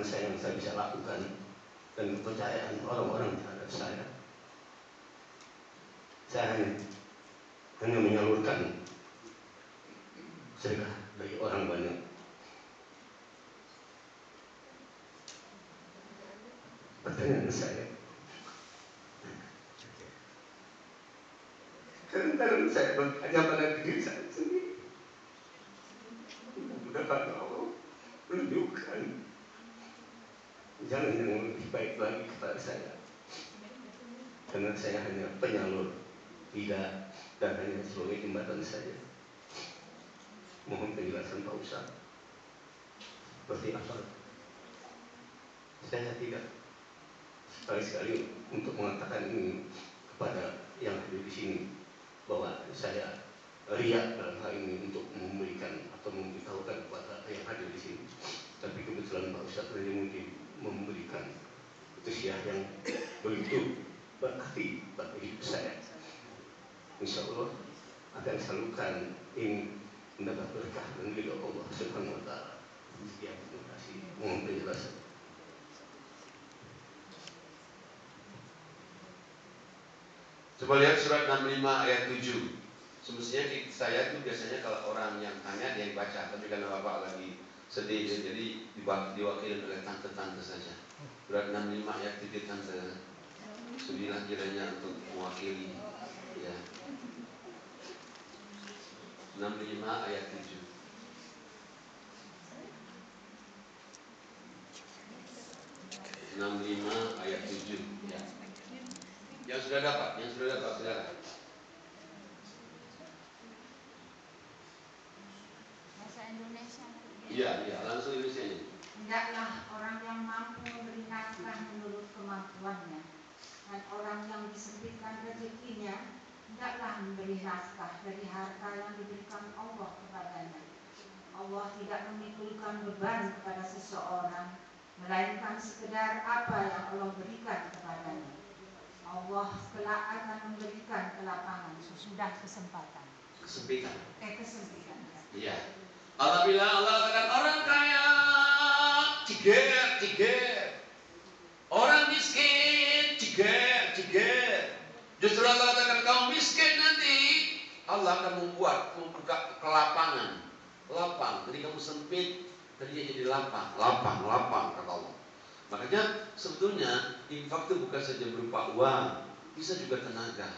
yang saya bisa lakukan dan kepercayaan orang-orang terhadap saya. Saya hanya menyalurkan sedekah bagi orang banyak. Pertanyaan saya, kadang-kadang saya bertanya pada diri saya sendiri, mudah-mudahan Allah menunjukkan jalan yang lebih baik lagi kepada saya, karena saya hanya penyalur, tidak, dan hanya sebagai jembatan saja. Mohon penjelasan Pak Ustaz, seperti apa? Saya tidak sekali-sekali untuk mengatakan ini kepada yang hadir di sini bahwa saya riak dalam hal ini untuk memberikan atau memberitahukan kepada yang hadir di sini. Tapi kebetulan Pak Ustaz tadi mungkin memberikan usia yang begitu berarti bagi hidup saya. Insya Allah akan salurkan ini mendapat berkah dan ridho Allah Subhanahu Wa Taala. Sekian, terima kasih. Mohon penjelasan. Coba lihat surat 65 ayat 7. Semestinya saya tuh biasanya kalau orang yang tanya dia yang baca, tapi karena Bapak lagi sedih jadi diwakili oleh tante-tante saja. Surat 65 ayat 7, tante sudilah kiranya untuk mewakili ya. 65 ayat 7. Ayat 7 ya. Yang sudah dapat silakan. Bahasa Indonesia. Iya, langsung Indonesia ini. Hendaklah orang yang mampu memberi nafkah menurut kemampuannya, dan orang yang disempitkan rezekinya hendaklah memberi nafkah dari harta yang diberikan Allah kepadanya. Allah tidak memikulkan beban kepada seseorang, melainkan sekedar apa yang Allah berikan kepadanya. Allah kelak akan memberikan kelapangan sesudah kesempitan. Kesempitan. Iya. Allah bilang, Allah katakan orang kaya ciger. Orang miskin ciger. Justru Allah katakan kamu miskin nanti Allah akan membuka kelapangan. Lapang. Jadi kamu sempit, tadinya jadi lapang kata Allah. Makanya sebetulnya infak itu bukan saja berupa uang, bisa juga tenaga.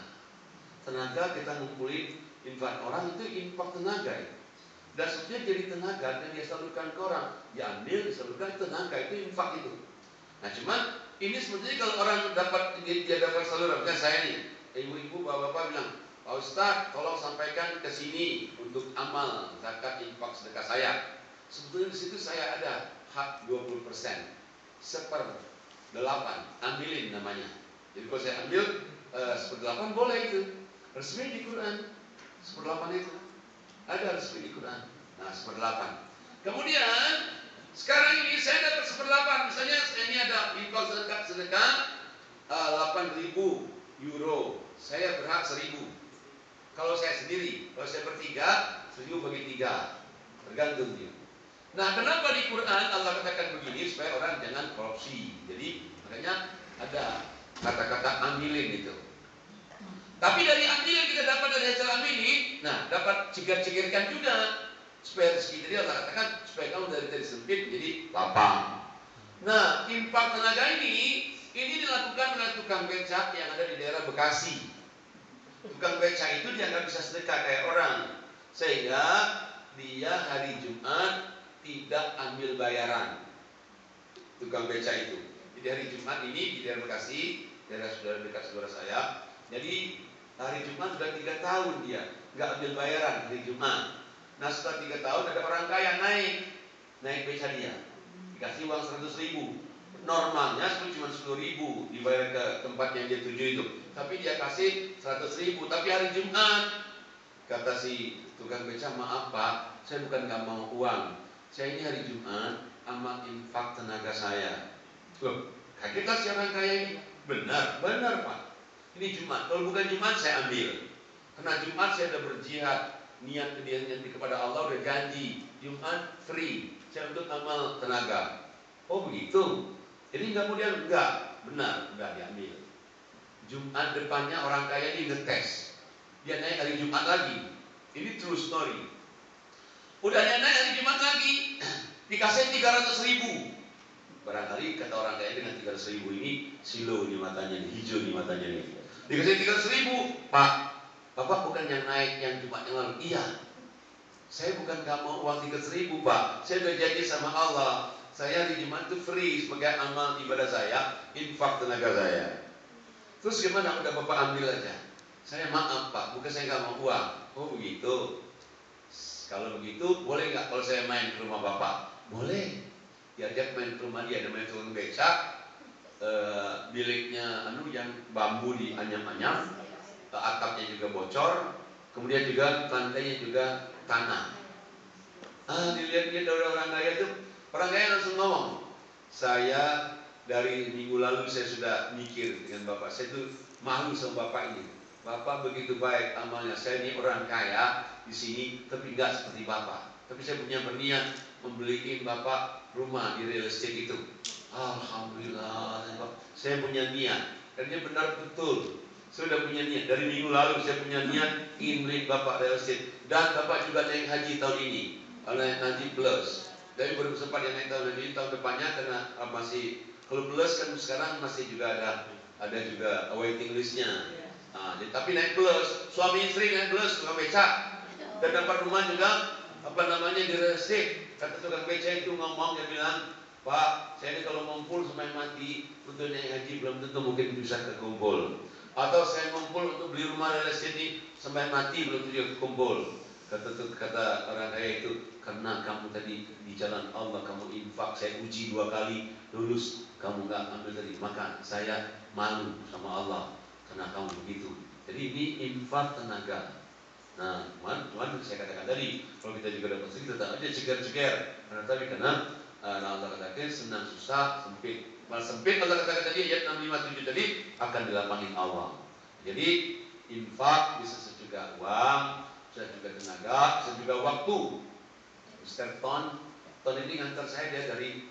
Tenaga kita ngumpulin infak orang itu infak tenaga ya. Dan sebetulnya jadi tenaga dan dia salurkan ke orang, diambil disalurkan tenaga itu infak itu. Nah cuman ini sebetulnya kalau orang dia dapat saluran, kan saya nih, ibu-ibu bapak-bapak bilang, Pak Ustadz tolong sampaikan ke sini untuk amal zakat infak sedekah saya. Sebetulnya di situ saya ada hak 20%. 1/8 ambilin namanya. Jadi kalau saya ambil 1/8 boleh itu resmi di Quran. 1/8 itu ada resmi di Quran. Nah 1/8. Kemudian sekarang ini saya dapat 1/8. Misalnya ini ada infak sedekah 8.000 euro. Saya berhak 1.000. Kalau saya sendiri, kalau saya bertiga 1.000 bagi 3, tergantung dia. Nah, kenapa di Quran Allah katakan begini supaya orang jangan korupsi. Jadi makanya ada kata-kata ambilin itu. Tapi dari ambilin kita dapat dari hasil ambilin, nah dapat cigar-cigirkan juga supaya rezeki. Jadi Allah katakan supaya kamu dari sempit jadi lapang. Nah, infak tenaga ini dilakukan oleh tukang becak yang ada di daerah Bekasi. Tukang becak itu dia nggak bisa sedekah kayak orang, sehingga dia hari Jumat tidak ambil bayaran. Tukang becak itu. Jadi hari Jumat ini di daerah Bekasi, daerah saudara dekat saudara saya. Jadi hari Jumat sudah 3 tahun dia nggak ambil bayaran hari Jumat. Nah setelah 3 tahun ada orang kaya naik becak dia, dikasih uang 100.000. Normalnya cuma 10.000 dibayar ke tempat yang dia tuju itu. Tapi dia kasih 100.000. Tapi hari Jumat kata si tukang becak, maaf Pak, saya bukan nggak mau uang. Saya ini hari Jumat amat infak tenaga saya. Loh, kagetlah si orang kaya ini. Benar Pak. Ini Jumat. Kalau bukan Jumat saya ambil. Karena Jumat saya sudah berjihad, niat kepada Allah udah janji. Jumat free. Saya untuk amal tenaga. Oh begitu. Jadi kemudian enggak diambil. Jumat depannya orang kaya ini ngetes. Dia naik hari Jumat lagi. Ini true story. Udah dia naik hari Jumat lagi, dikasih 300.000. Barangkali kata orang kaya dengan 300.000 ini silo di matanya, hijau di matanya nih. Dikasih 300.000, Pak, Bapak bukan yang naik yang Jumat yang lalu? Iya. Saya bukan gak mau uang 300.000, Pak. Saya udah janji sama Allah. Saya di Jumat itu free sebagai amal ibadah saya, infak tenaga saya. Terus gimana? Udah Bapak ambil aja. Saya maaf Pak, bukan saya gak mau uang. Oh begitu. Kalau begitu boleh nggak kalau saya main ke rumah Bapak? Boleh. Diajak main ke rumah dia, namanya tukang becak. Biliknya yang bambu dianyam-anyam, atapnya juga bocor, kemudian juga lantainya juga tanah. Dilihat-lihat dari orang kaya itu, orang kaya langsung ngomong, saya dari minggu lalu saya sudah mikir dengan Bapak, saya tuh malu sama Bapak ini. Bapak begitu baik amalnya, saya ini orang kaya di sini, tapi nggak seperti Bapak. Tapi saya punya berniat membeliin Bapak rumah di real estate itu. Alhamdulillah, saya punya niat, dan dia benar betul. Saya sudah punya niat dari minggu lalu, saya punya niat ingin beli Bapak real estate, dan Bapak juga naik haji tahun ini. Oleh haji plus, dari baru sempat yang naik tahun ini, tahun depannya karena masih kalau plus kan sekarang masih juga ada juga waiting listnya. Tapi naik plus, suami istri naik plus tukang beca, dan dapat rumah juga di real estate. Kata tukang beca itu ngomong, dia bilang, Pak, saya ini kalau ngumpul sampai mati untuk naik haji belum tentu mungkin bisa kekumpul. Atau saya ngumpul untuk beli rumah real estate ini sampai mati belum tentu kekumpul. Kata orang kaya itu, karena kamu tadi di jalan Allah kamu infak, saya uji 2 kali lulus, kamu nggak ambil tadi, maka saya malu sama Allah karena kamu begitu. Jadi ini infak tenaga. Nah, cuman saya katakan tadi, kalau kita juga dapat sedikit tetap aja ceger-ceger. Karena Allah katakan senang susah sempit. Malah sempit Allah katakan tadi ayat 657 tadi akan dilapangin Allah. Jadi infak bisa juga uang, bisa juga tenaga, bisa juga waktu. Mr. Ton ini ngantar saya dia dari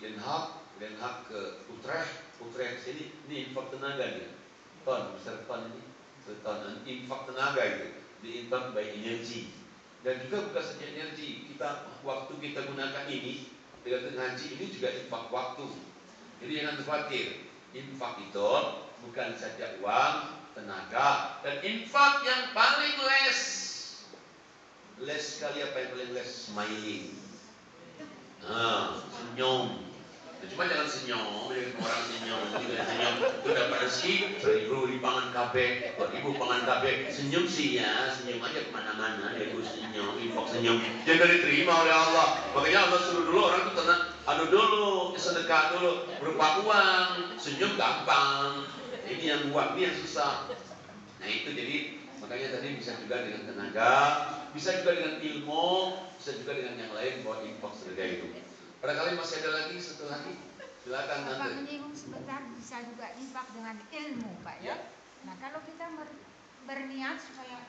Den Haag ke Utrecht sini, ini infak tenaga dia. Mr. Ton ini, infak tenaga itu, diinfak by energi. Dan juga bukan saja energi, waktu kita gunakan ini dengan haji ini juga infak waktu. Jadi jangan khawatir, infak itu bukan saja uang, tenaga, dan infak yang paling les sekali apa yang paling les? Smiling. Senyum. Cuma jangan senyum, orang senyum, itu dapat rezeki 1.000 di pangan kabe, 2.000 pangan kabe. Senyum sih ya, senyum aja kemana-mana, dia senyum, infak senyum, jangan diterima oleh Allah. Makanya Allah suruh dulu orang itu anu dulu, sedekah dulu, berupa uang, senyum gampang. Ini yang buat, ini yang susah. Nah itu jadi makanya tadi bisa juga dengan tenaga, bisa juga dengan ilmu, bisa juga dengan yang lain buat infak sedekah itu. Barangkali masih ada lagi satu lagi. Silakan Tante. Bapak menyinggung sebentar, bisa juga infak dengan ilmu, Pak ya. Nah kalau kita berniat supaya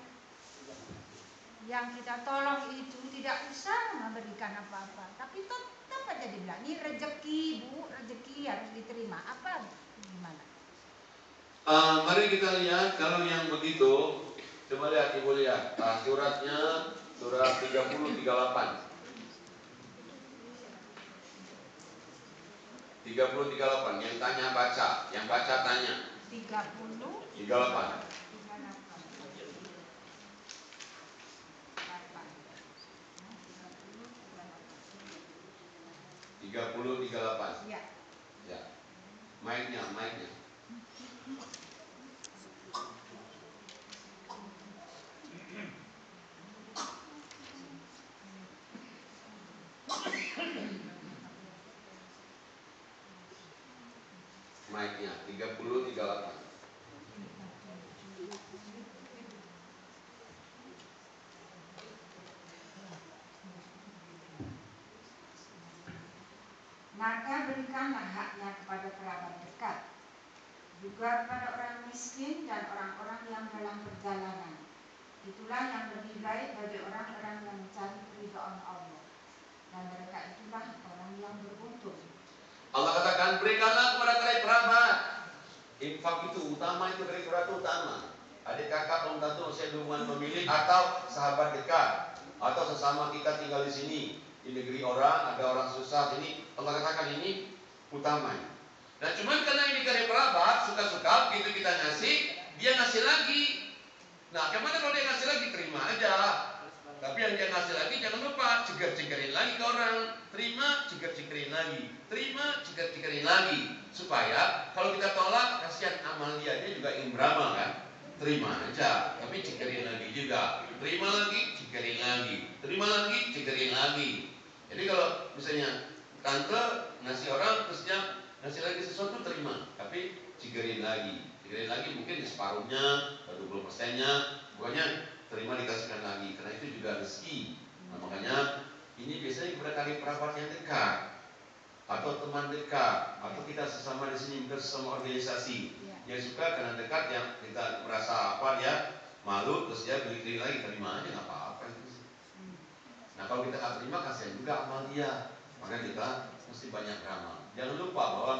yang kita tolong itu tidak usah memberikan apa-apa, tapi tetap aja dibilang ini rezeki Bu, rezeki harus diterima. Apa gimana? Mari kita lihat kalau yang begitu. Coba lihat Ibu lihat suratnya, surat 30-38. 30-38 yang tanya baca, yang baca tanya. 38. 30-38. Ya. Mic-nya. Mic-nya 30-38. Maka berikanlah haknya kepada kerabat dekat, juga kepada orang miskin dan orang-orang yang dalam perjalanan. Itulah yang lebih baik bagi orang-orang yang mencari keridhaan Allah. dan mereka itulah orang yang beruntung. Allah katakan, berikanlah kepada karib kerabat. Infak itu utama, itu karib kerabat itu utama. Adik kakak, om tante, usia hubungan pemilik atau sahabat dekat, atau sesama kita tinggal di sini, di negeri orang, ada orang susah. Ini Allah katakan ini utama. Nah, cuman karena ini karib kerabat, suka-suka begitu kita ngasih, dia ngasih lagi. Nah, gimana kalau dia ngasih lagi? Terima aja. Tapi yang dia ngasih lagi jangan lupa ceger-cegerin lagi ke orang. Terima, ceger-cegerin lagi. Terima, ceger-cegerin lagi. Supaya kalau kita tolak, kasihan amal dia juga ingin beramal kan. Terima aja, tapi cegerin lagi juga. Terima lagi, cegerin lagi. Terima lagi, cegerin lagi. Jadi kalau misalnya tante ngasih orang terus dia ngasih lagi sesuatu, terima, tapi cegerin lagi. Cegerin lagi mungkin di separuhnya, 20%-nya, pokoknya terima dikasihkan lagi, karena itu juga rezeki. Nah, makanya ini biasanya kepada karib kerabat yang dekat, atau teman dekat, atau kita sesama di sini, bersama organisasi yang suka karena dekat, yang kita merasa apa dia malu, terus dia beli lagi, terima aja nggak apa-apa itu. Nah, kalau kita nggak terima, kasihan juga amal dia, maka kita mesti banyak beramal. Jangan lupa bahwa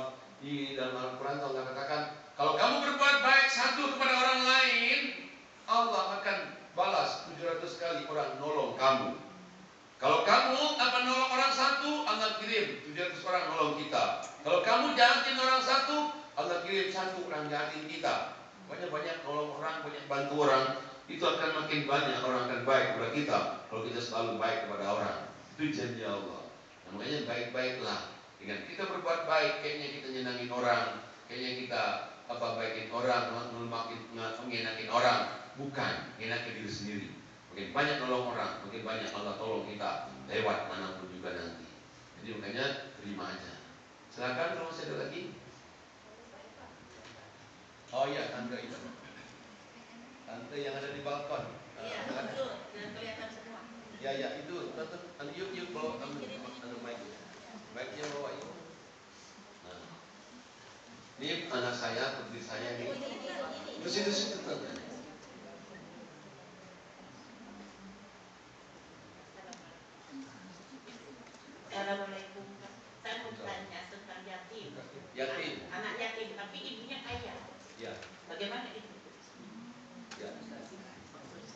di dalam Al-Quran Allah katakan, kalau kamu berbuat baik satu kepada orang lain, Allah akan balas 700 kali orang nolong kamu. Kalau kamu nolong orang satu, Allah kirim 700 orang nolong kita. Kalau kamu jahatin orang satu, Allah kirim 1 orang jahatin kita. Banyak-banyak nolong orang, banyak bantu orang, itu akan makin banyak orang akan baik kepada kita kalau kita selalu baik kepada orang. Itu janji Allah. Nah, makanya baik-baiklah. Dengan kita berbuat baik, kayaknya kita nyenangin orang, kayaknya kita baikin orang, mengenakin orang. Bukan, enakin diri sendiri. Makin banyak nolong orang, makin banyak Allah tolong kita lewat manapun juga nanti. Jadi makanya terima aja. Silakan kalau masih ada lagi. Oh iya, tante itu. Tante yang ada di balkon. Iya, itu dan kelihatan semua. Ya, itu tante. Yuk bawa mic. Mic-nya bawa yuk. Nah, ini anak saya, putri saya nih. Terus itu tante. Assalamualaikum. Saya mau tanya tentang yatim. Yatim. Anak yatim, tapi ibunya kaya. Ya. Bagaimana itu? Ya.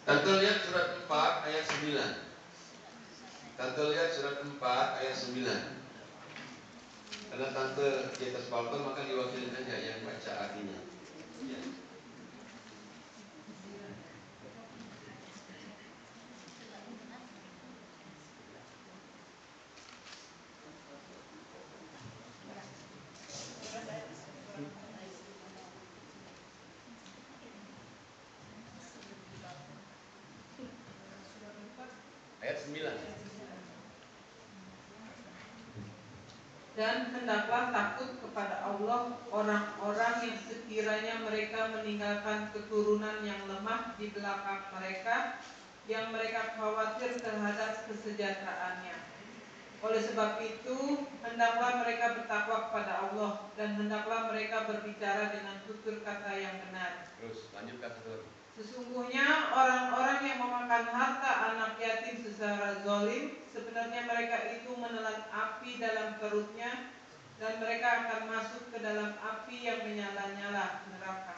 Tante lihat surat 4 ayat 9. Tante lihat surat 4 ayat 9. Karena tante di atas balkon, maka diwakilin aja yang baca artinya. Ya. Ayat 9. Dan hendaklah takut kepada Allah orang-orang yang sekiranya mereka meninggalkan keturunan yang lemah di belakang mereka, yang mereka khawatir terhadap kesejahteraannya. Oleh sebab itu, hendaklah mereka bertakwa kepada Allah, dan hendaklah mereka berbicara dengan tutur kata yang benar. Terus lanjutkan terus. Sesungguhnya orang-orang yang memakan harta anak yatim secara zalim, sebenarnya mereka itu menelan api dalam perutnya, dan mereka akan masuk ke dalam api yang menyala-nyala, neraka.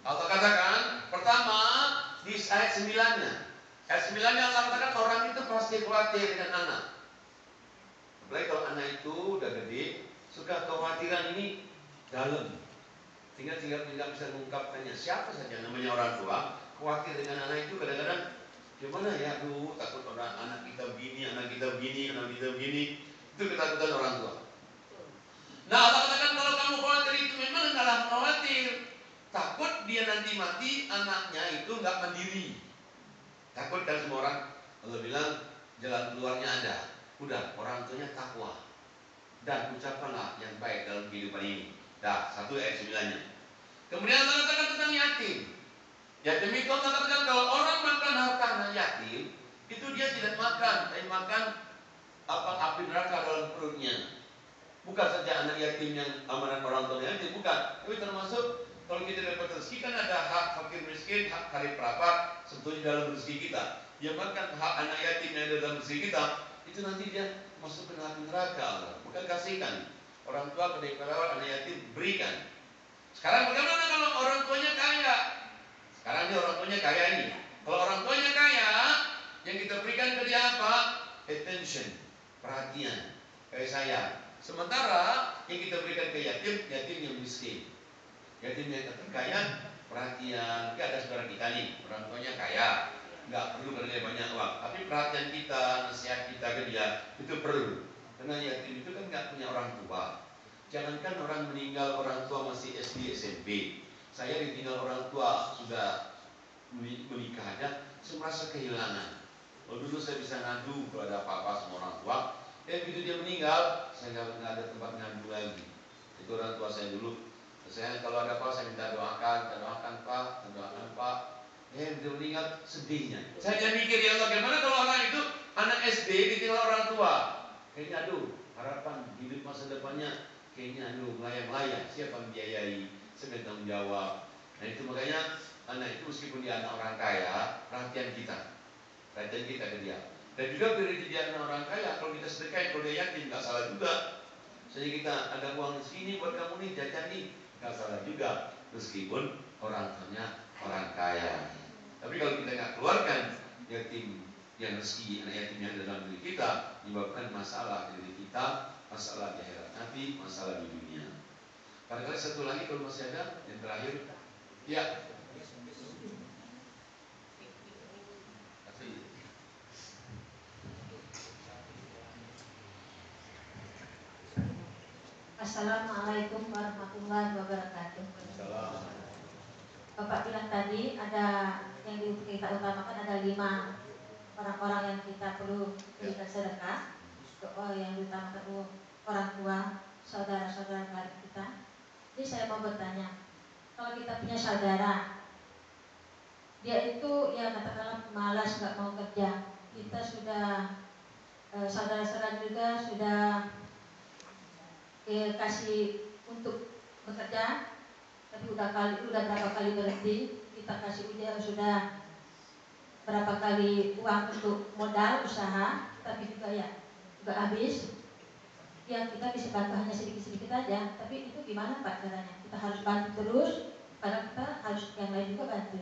Allah katakan, pertama di ayat 9-nya. Ayat 9-nya Allah katakan orang itu pasti khawatir dengan anak. Apalagi kalau anak itu udah gede, suka kekhawatiran ini dalam. Tinggal tidak bisa mengungkapkannya. Siapa saja namanya orang tua khawatir dengan anak itu kadang-kadang gimana ya, aduh takut orang anak kita begini, anak kita begini. Itu ketakutan orang tua. Nah, Allah katakan kalau kamu khawatir itu memang adalah khawatir. Takut dia nanti mati, anaknya itu nggak mandiri. Takut kan semua orang. Allah bilang jalan keluarnya ada. Udah, orang tuanya takwa dan ucapkanlah yang baik dalam kehidupan ini. Dah, 1 ayat 9-nya. Kemudian Allah katakan tentang yatim. Yatim itu Allah katakan kalau orang makan harta anak yatim, itu dia tidak makan, tapi makan api neraka dalam perutnya. Bukan saja anak yatim yang amanat orang tuanya yatim, bukan. Tapi termasuk kalau kita dapat rezeki kan ada hak fakir miskin, hak karib kerabat, sebetulnya dalam rezeki kita. dia makan hak anak yatim yang ada dalam negeri kita, itu nanti dia masuk ke neraka. Maka kasihkan orang tua kepada merawat anak yatim, berikan. Sekarang bagaimana kalau orang tuanya kaya? Sekarang dia orang tuanya kaya ini. Kalau orang tuanya kaya, yang kita berikan ke dia apa? Attention, perhatian, kayak saya. Sementara yang kita berikan ke yatim, yatim yang miskin, yatim yang kaya, perhatian. Ada saudara kita nih, orang tuanya kaya, nggak perlu kerja banyak uang, tapi perhatian kita, nasihat kita ke dia itu perlu. Karena yatim itu kan nggak punya orang tua. Jangankan orang meninggal, orang tua masih SD, SMP. Saya ditinggal orang tua sudah menikah aja, saya merasa kehilangan. Kalau dulu saya bisa ngadu kalau ada apa-apa sama orang tua, begitu dia meninggal, saya nggak ada tempat ngadu lagi. Itu orang tua saya dulu. Saya kalau ada apa saya minta doakan Pak. Dia meninggal, sedihnya. Saya jadi mikir, ya Allah, gimana kalau orang itu anak SD ditinggal orang tua? Kayaknya harapan hidup masa depannya kayaknya melayang-layang. Siapa yang biayai? Siapa yang tanggung jawab? Nah itu makanya anak itu meskipun dia anak orang kaya, perhatian kita ke dia. Dan juga bila dia anak orang kaya, kalau kita sedekah, kalau dia yatim, nggak salah juga. Jadi kita ada uang segini buat kamu nih, jajan nih, nggak salah juga. Meskipun orang tuanya orang kaya. Tapi kalau kita nggak keluarkan yatim yang rezeki, anak yatim yang ada dalam diri kita, menyebabkan masalah di diri kita, masalah di akhirat nanti, masalah di dunia. Barangkali satu lagi kalau masih ada yang terakhir, ya. Assalamualaikum warahmatullahi wabarakatuh. Bapak bilang tadi ada yang kita utamakan ada 5 orang-orang yang kita perlu berikan sedekah. Yang diutamakan orang tua, saudara-saudara karib kita. Jadi saya mau bertanya, kalau kita punya saudara, dia itu ya katakanlah malas, nggak mau kerja, kita sudah saudara-saudara juga sudah kasih untuk bekerja, tapi udah berapa kali berhenti, kita kasih ujian sudah berapa kali uang untuk modal usaha, tapi juga habis. Ya kita bisa bantu hanya sedikit-sedikit aja, tapi itu gimana Pak caranya? Kita harus bantu terus, karena kita harus yang lain juga bantu.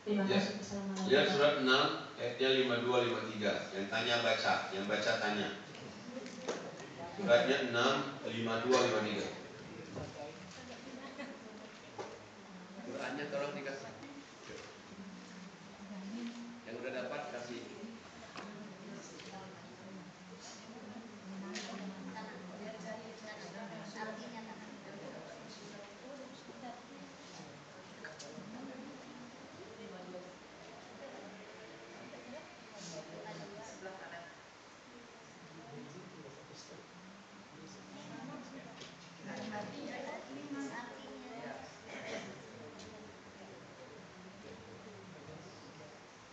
Terima kasih. Assalamualaikum. Ya, surat 6 ayatnya 52-53. Yang tanya baca, yang baca tanya. Suratnya 6 52-53. Qurannya tolong dikasih. Yang udah dapat kasih.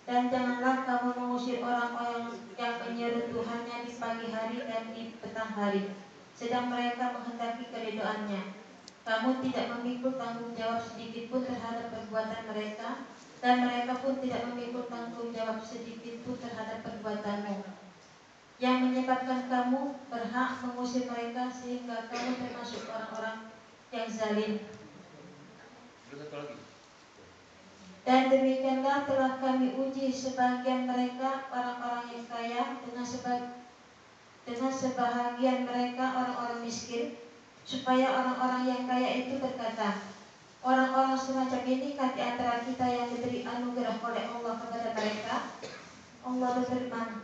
Dan janganlah kamu mengusir orang-orang yang menyeru Tuhannya di pagi hari dan di petang hari, sedang mereka menghendaki keridhoannya. Kamu tidak memikul tanggung jawab sedikit pun terhadap perbuatan mereka, dan mereka pun tidak memikul tanggung jawab sedikit pun terhadap perbuatanmu, yang menyebabkan kamu berhak mengusir mereka sehingga kamu termasuk orang-orang yang zalim. Dan demikianlah telah kami uji sebagian mereka orang-orang yang kaya dengan sebahagian mereka orang-orang miskin, supaya orang-orang yang kaya itu berkata, orang-orang semacam ini di antara kita yang diberi anugerah oleh Allah kepada mereka. Allah berfirman,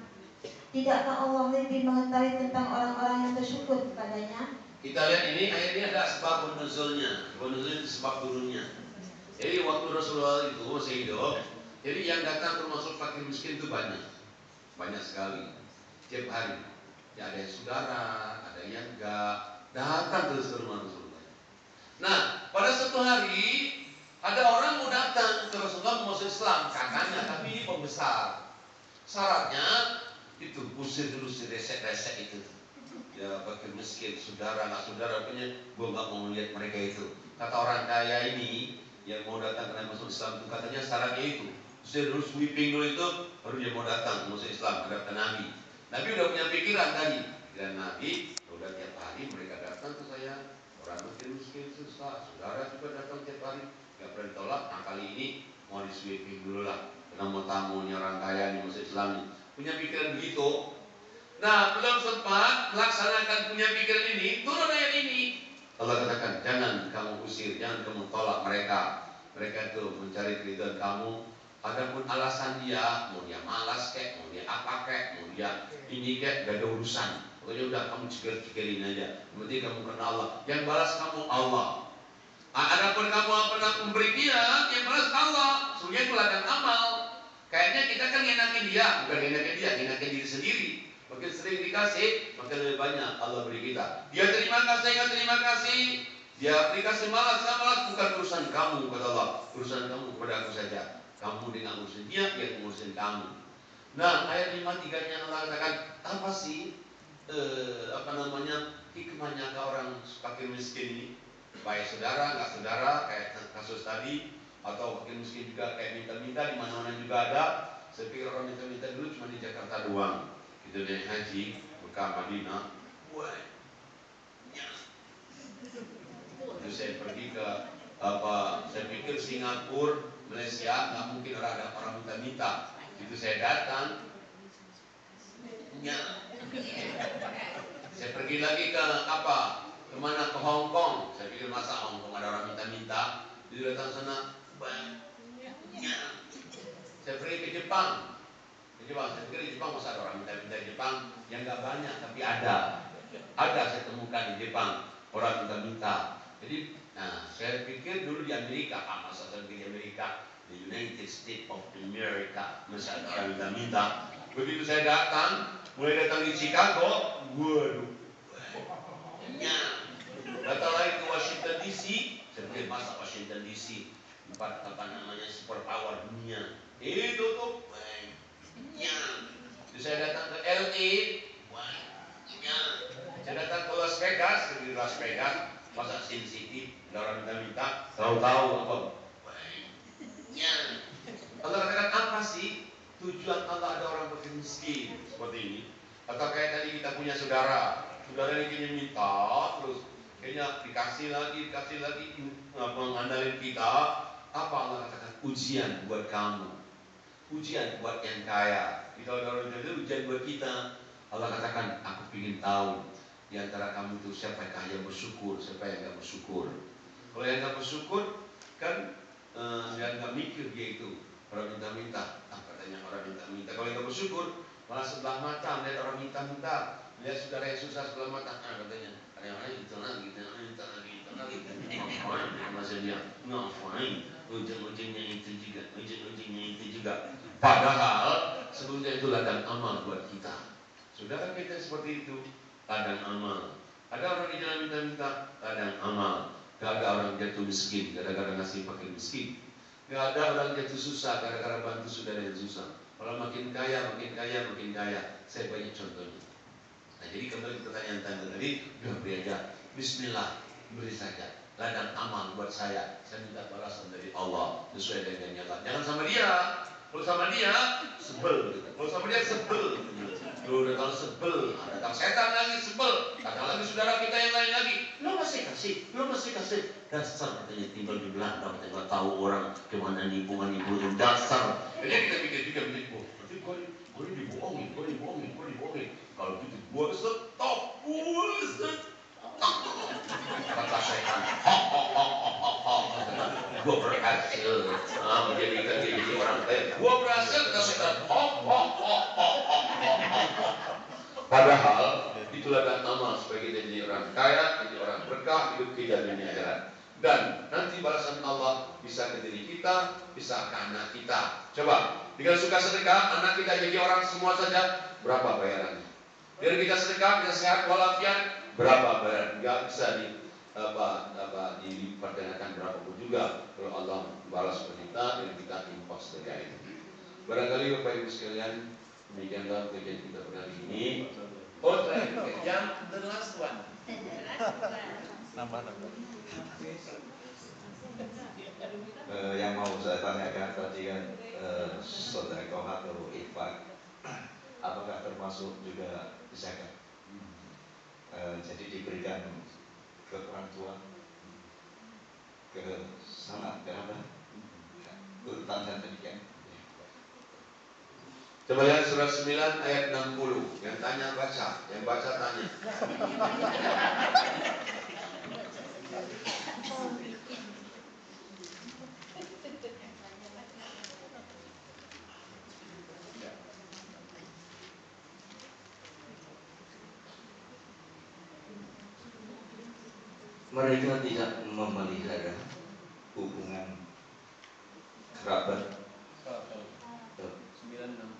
tidakkah Allah lebih mengetahui tentang orang-orang yang bersyukur kepadanya? Kita lihat ini ayat ini ada sebab nuzulnya. Sebab nuzul itu sebab turunnya. Jadi waktu Rasulullah itu masih hidup, jadi yang datang termasuk fakir miskin itu banyak sekali, tiap hari. Ya, ada yang saudara, ada yang enggak, datang terus ke rumah Rasulullah. Nah, pada suatu hari ada orang mau datang ke Rasulullah mau masuk Islam, kakaknya, tapi ini pembesar. Syaratnya itu usir dulu si resek-resek itu. Ya, fakir miskin, saudara, nggak saudara, punya, gue nggak mau melihat mereka itu. Kata orang kaya ini yang mau datang karena masuk Islam itu katanya syaratnya itu, usir dulu sweeping dulu itu, baru dia mau datang masuk Islam, hadapkan Nabi. Nabi udah punya pikiran tadi. Dan Nabi udah tiap hari mereka datang ke saya. Orang miskin susah, saudara juga datang tiap hari. Gak pernah ditolak. Nah kali ini mau disweeping dulu lah. Karena mau tamunya orang kaya nih masuk Islam nih. Punya pikiran begitu. Nah belum sempat melaksanakan punya pikiran ini, turun ayat ini. Allah katakan, jangan kamu usir, jangan kamu tolak mereka. Mereka itu mencari keridhaan kamu. Adapun alasan dia, mau dia malas kek, mau dia apa kek, mau dia ini kek, gak ada urusan. Pokoknya udah kamu ciker-cikerin aja. Yang penting kamu kenal Allah. Yang balas kamu Allah. Adapun kamu pernah memberi dia, yang balas Allah. Sebenarnya itu ladang amal. Kayaknya kita kan ngenakin dia, bukan ngenakin dia, ngenakin diri sendiri. Makin sering dikasih, makin lebih banyak Allah beri kita. Dia terima kasih, nggak terima kasih. Dia dikasih malas, bukan urusan kamu kata Allah. Urusan kamu kepada aku saja. Kamu dengan urusan dia ngurusin kamu. Nah ayat 53-nya Allah katakan apa sih hikmahnya ke orang fakir miskin ini? Baik saudara, nggak saudara, kayak kasus tadi, atau fakir miskin juga kayak minta-minta di mana-mana juga ada. Saya pikir orang minta-minta dulu cuma di Jakarta doang. Itu dari haji, Mekah, Madinah. Wah, itu saya pergi ke saya pikir Singapura, Malaysia, nggak mungkin ada orang minta-minta. Itu saya datang, saya pergi lagi ke kemana, ke Hong Kong. Saya pikir masa Hong Kong ada orang minta-minta. Jadi datang sana, saya pergi ke Jepang. Saya pikir di Jepang masa ada orang minta-minta di Jepang, yang nggak banyak tapi ada saya temukan di Jepang orang minta-minta. Jadi, saya pikir dulu di Amerika, masa saya pergi di Amerika, the United States of America, masa ada orang minta-minta. Begitu saya datang, mulai datang di Chicago, waduh, datang lagi ke Washington DC, saya pikir masa Washington DC, tempat superpower dunia, itu tuh. Jadi saya datang ke LA, saya datang ke Las Vegas, di Las Vegas, masa Sin City, ada orang minta-minta, tahu-tahu apa? Allah katakan apa sih tujuan Allah ada orang fakir miskin seperti ini? Atau kayak tadi kita punya saudara ini kayaknya minta, terus kayaknya dikasih lagi, mengandalkan kita. Apa Allah katakan? Ujian buat kamu. Ujian buat yang kaya. Kita orang itu ujian buat kita. Allah katakan, aku ingin tahu di antara kamu itu siapa yang kaya bersyukur, siapa yang nggak bersyukur. Kalau yang nggak bersyukur, kan yang nggak mikir dia itu orang minta-minta. Katanya orang minta-minta. Kalau yang nggak bersyukur, malah sebelah mata melihat orang minta-minta, melihat saudara yang susah sebelah mata. Katanya, ada yang lain minta lagi. Ngapain? Masa dia ngapain? Ujung-ujungnya itu juga. Padahal sebelumnya itu ladang amal buat kita. Saudara kita seperti itu, ladang amal. Ada orang di jalan minta-minta, ladang amal. Gak ada orang jatuh miskin gara-gara ngasih fakir miskin. Gak ada orang jatuh susah gara-gara bantu saudara yang susah. Kalau makin kaya. Saya banyak contohnya. Nah jadi kembali ke pertanyaan tadi, udah beri aja. Bismillah, beri saja. Ladang amal buat saya minta balasan dari Allah sesuai dengan Allah. Jangan sama dia. Kalau sama dia sebel. Kalau sama dia sebel. Udah kalau sebel, datang setan lagi sebel. Datang lagi saudara kita yang lain lagi. Lo masih kasih. Dasar katanya tinggal di Belanda, kita nggak tahu orang kemana nipu dasar. Jadi kita pikir juga begitu. Berarti gue dibohongin. Kalau gitu gue stop. Kata setan, gue berhasil menjadikan dia jadi orang kaya. Gue berhasil, kata setan. Padahal itulah dan amal supaya kita jadi orang kaya, jadi orang berkah, hidup kita di dunia akhirat. Dan nanti balasan Allah bisa ke diri kita, bisa ke anak kita. Coba, jika suka sedekah, anak kita jadi orang semua saja, berapa bayarannya? Biar kita sedekah, kita sehat walafiat, berapa bayaran? Gak bisa dipertanyakan berapapun juga kalau Allah balas kita yang kita infak sedekah itu. Barangkali Bapak Ibu sekalian, demikianlah kajian kita pada hari ini. Oh, terakhir jam the last one. Nambah. Yang mau saya tanyakan tadi kan sedekah atau infak, apakah termasuk juga zakat? Jadi diberikan ke orang tua, ke sanak kerabat, urutan dan demikian. Coba lihat surat 9 ayat 60. Yang tanya baca, yang baca tanya. Mereka tidak memelihara hubungan kerabat. 960.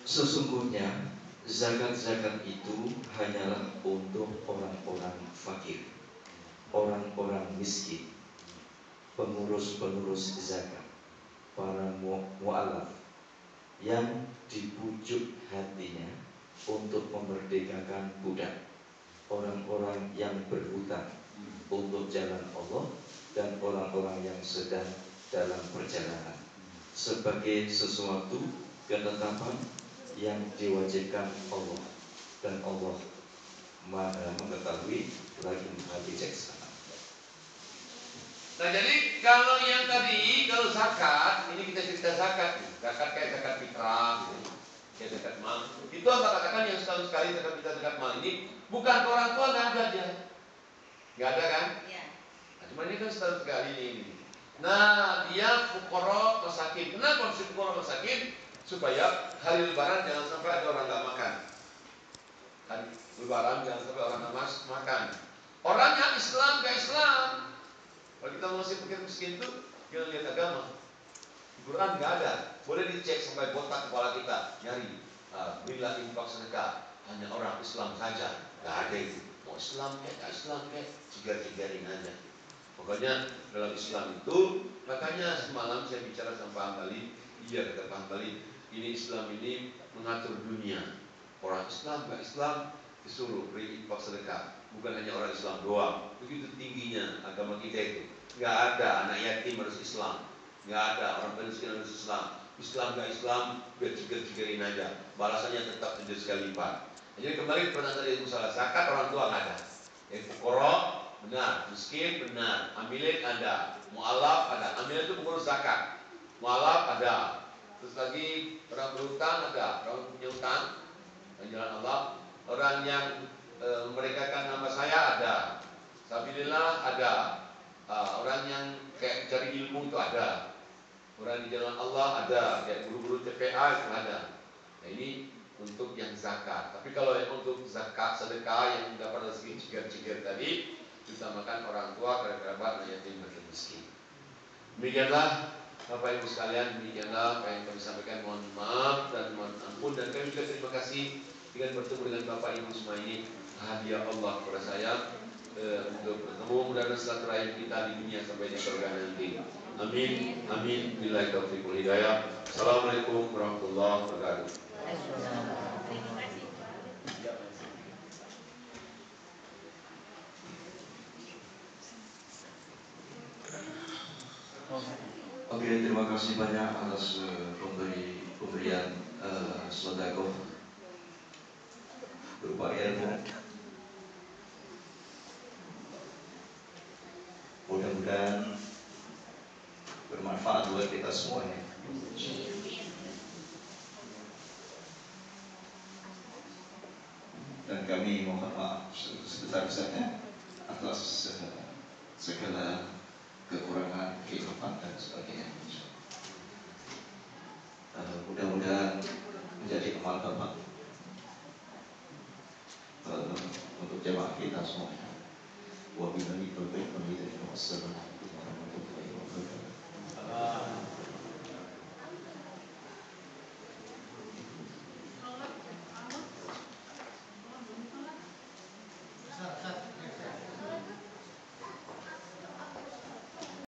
Sesungguhnya zakat-zakat itu hanyalah untuk orang-orang fakir, orang-orang miskin, pengurus-pengurus zakat, para mu'alaf yang dibujuk hatinya untuk memerdekakan budak, orang-orang yang berhutang untuk jalan Allah, dan orang-orang yang sedang dalam perjalanan, sebagai sesuatu ketetapan yang diwajibkan Allah, dan Allah Maha mengetahui lagi Maha bijaksana. Nah, jadi kalau yang tadi, kalau zakat, ini kita cerita zakat, zakat kayak zakat fitrah, gitu. Kayak zakat mal. Itu apa katakan yang setahun sekali zakat fitrah, zakat mal ini bukan ke orang tua, nggak ada dia, nggak ada kan? Iya. Nah, cuma ini kan setahun sekali ini. Nah, dia fuqara masakin. Kenapa harus fuqara masakin? Supaya hari lebaran jangan sampai ada orang nggak makan. Hari lebaran jangan sampai orang nggak makan. Orangnya Islam ke Islam. Kalau kita masih pikir miskin itu, kita lihat agama. Di Quran nggak ada. Boleh dicek sampai botak kepala kita nyari. Bila infak sedekah hanya orang Islam saja, nggak ada itu. Mau Islam kayak nggak Islam kayak cigar-cigarin aja. Pokoknya dalam Islam itu, makanya semalam saya bicara sama Pak Hambali. Iya, kata Pak Hambali, ini Islam ini mengatur dunia. Orang Islam nggak Islam disuruh beri infak sedekah. Bukan hanya orang Islam doang. Begitu tingginya agama kita itu. Nggak ada anak yatim harus Islam, nggak ada orang miskin harus Islam. Islam nggak Islam, biar cigar-cigarin aja. Balasannya tetap 7 kali lipat. Jadi kembali pertanyaan tadi, masalah zakat orang tua nggak ada. Fuqara benar, miskin benar, amilin ada, mu'alaf ada. Amilin itu pengurus zakat, mu'alaf ada. Terus lagi orang berhutang ada, orang punya hutang jalan Allah. Orang yang mereka kan nama saya ada, sabilillah ada. Orang yang kayak cari ilmu itu ada. Orang di jalan Allah ada, kayak guru-guru TPA itu ada. Nah, ini untuk yang zakat. Tapi kalau yang untuk zakat sedekah yang dapat rezeki cigar-cigar tadi, utamakan orang tua, kerabat, dan yatim dan miskin. Demikianlah Bapak Ibu sekalian, demikianlah apa yang kami sampaikan. Mohon maaf dan mohon ampun, dan kami juga terima kasih dengan bertemu dengan Bapak Ibu semua ini. Hadiah Allah kepada saya untuk bertemu, mudah-mudahan silaturahim kita di dunia sampai di surga nanti. Amin, amin. Billahi taufiq wal hidayah. Assalamualaikum warahmatullahi wabarakatuh. Oke, terima kasih banyak atas pemberian sedekah berupa ilmu. Mudah-mudahan bermanfaat buat kita semuanya. Dan kami mohon maaf sebesar-besarnya atas segala kekurangan, kehidupan dan sebagainya. Mudah-mudahan menjadi amal bapak untuk jemaah kita semuanya. Wabillahi taufiq wal hidayah. Wassalamualaikum warahmatullahi wabarakatuh.